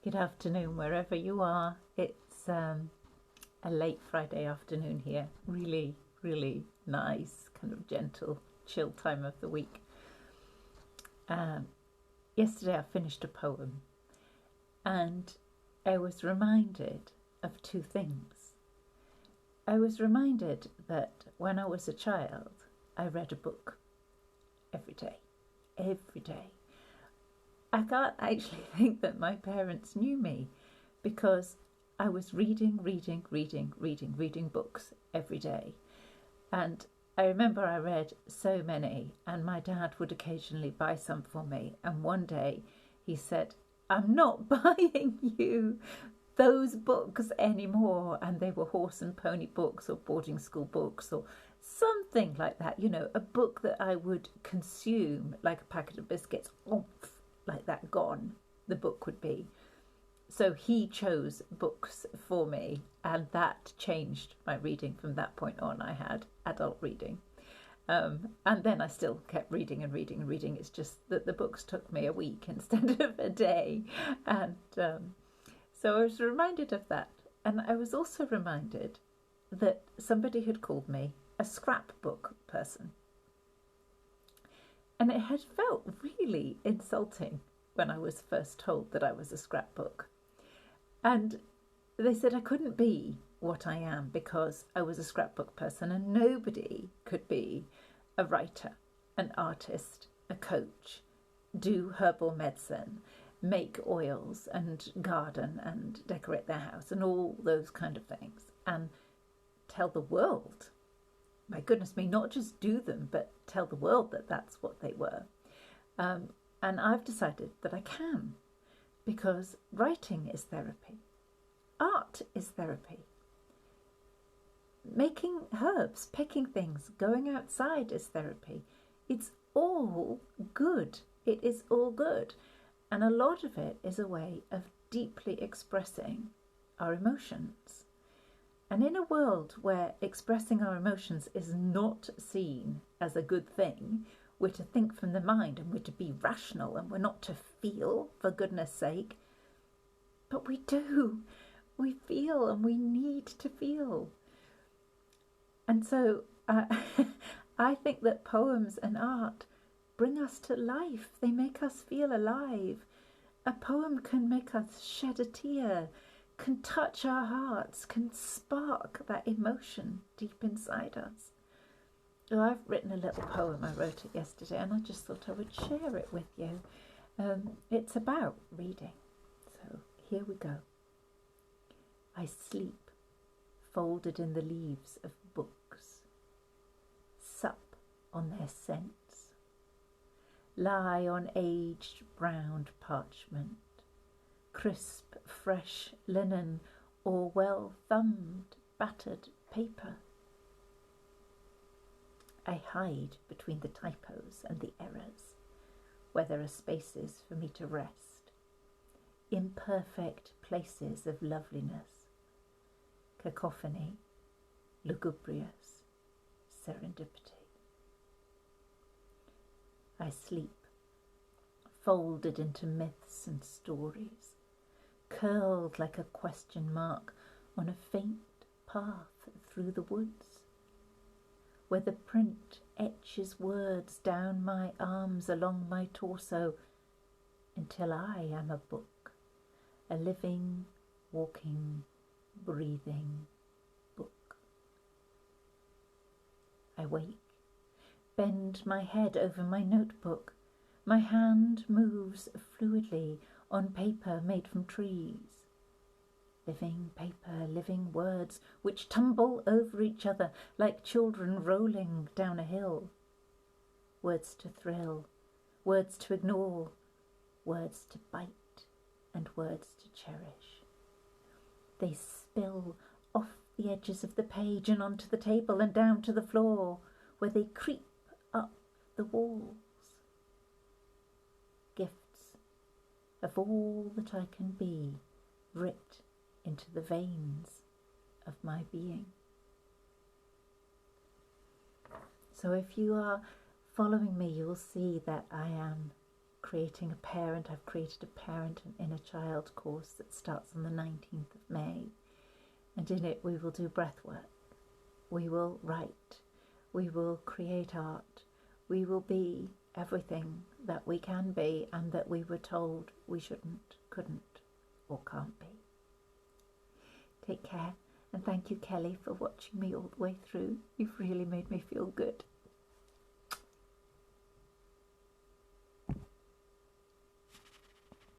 Good afternoon, wherever you are. It's a late Friday afternoon here. Really, really nice, kind of gentle, chill time of the week. Yesterday I finished a poem and I was reminded of two things. I was reminded that when I was a child, I read a book every day. Every day. I can't actually think that my parents knew me because I was reading books every day. And I remember I read so many, and my dad would occasionally buy some for me. And one day he said, "I'm not buying you those books anymore." And they were horse and pony books or boarding school books or something like that. You know, a book that I would consume like a packet of biscuits. Like that, gone the book would be. So he chose books for me, and that changed my reading from that point on. I had adult reading, and then I still kept reading and reading and reading. It's just that the books took me a week instead of a day, and so I was reminded of that. And I was also reminded that somebody had called me a scrapbook person. And it had felt really insulting when I was first told that I was a scrapbook. And they said I couldn't be what I am because I was a scrapbook person, and nobody could be a writer, an artist, a coach, do herbal medicine, make oils and garden and decorate their house and all those kind of things, and tell the world, my goodness me, not just do them, but tell the world that that's what they were. And I've decided that I can, because writing is therapy. Art is therapy. Making herbs, picking things, going outside is therapy. It's all good. It is all good. And a lot of it is a way of deeply expressing our emotions. And in a world where expressing our emotions is not seen as a good thing, we're to think from the mind and we're to be rational and we're not to feel, for goodness sake. But we do. We feel and we need to feel. And so I think that poems and art bring us to life. They make us feel alive. A poem can make us shed a tear, can touch our hearts, can spark that emotion deep inside us. So I've written a little poem. I wrote it yesterday and I just thought I would share it with you. It's about reading. So here we go. I sleep, folded in the leaves of books, sup on their scents, lie on aged browned parchment, crisp, fresh linen, or well-thumbed, battered paper. I hide between the typos and the errors, where there are spaces for me to rest, imperfect places of loveliness, cacophony, lugubrious serendipity. I sleep, folded into myths and stories, curled like a question mark on a faint path through the woods, where the print etches words down my arms along my torso until I am a book, a living, walking, breathing book. I wake, bend my head over my notebook. My hand moves fluidly on paper made from trees. Living paper, living words which tumble over each other like children rolling down a hill. Words to thrill, words to ignore, words to bite, and words to cherish. They spill off the edges of the page and onto the table and down to the floor, where they creep up the walls. Gifts of all that I can be, writ into the veins of my being. So if you are following me, you'll see that I am creating a parent. I've created a parent and inner child course that starts on the 19th of May. And in it we will do breath work. We will write. We will create art. We will be everything that we can be and that we were told we shouldn't, couldn't, or can't be. Take care, and thank you, Kelly, for watching me all the way through. You've really made me feel good.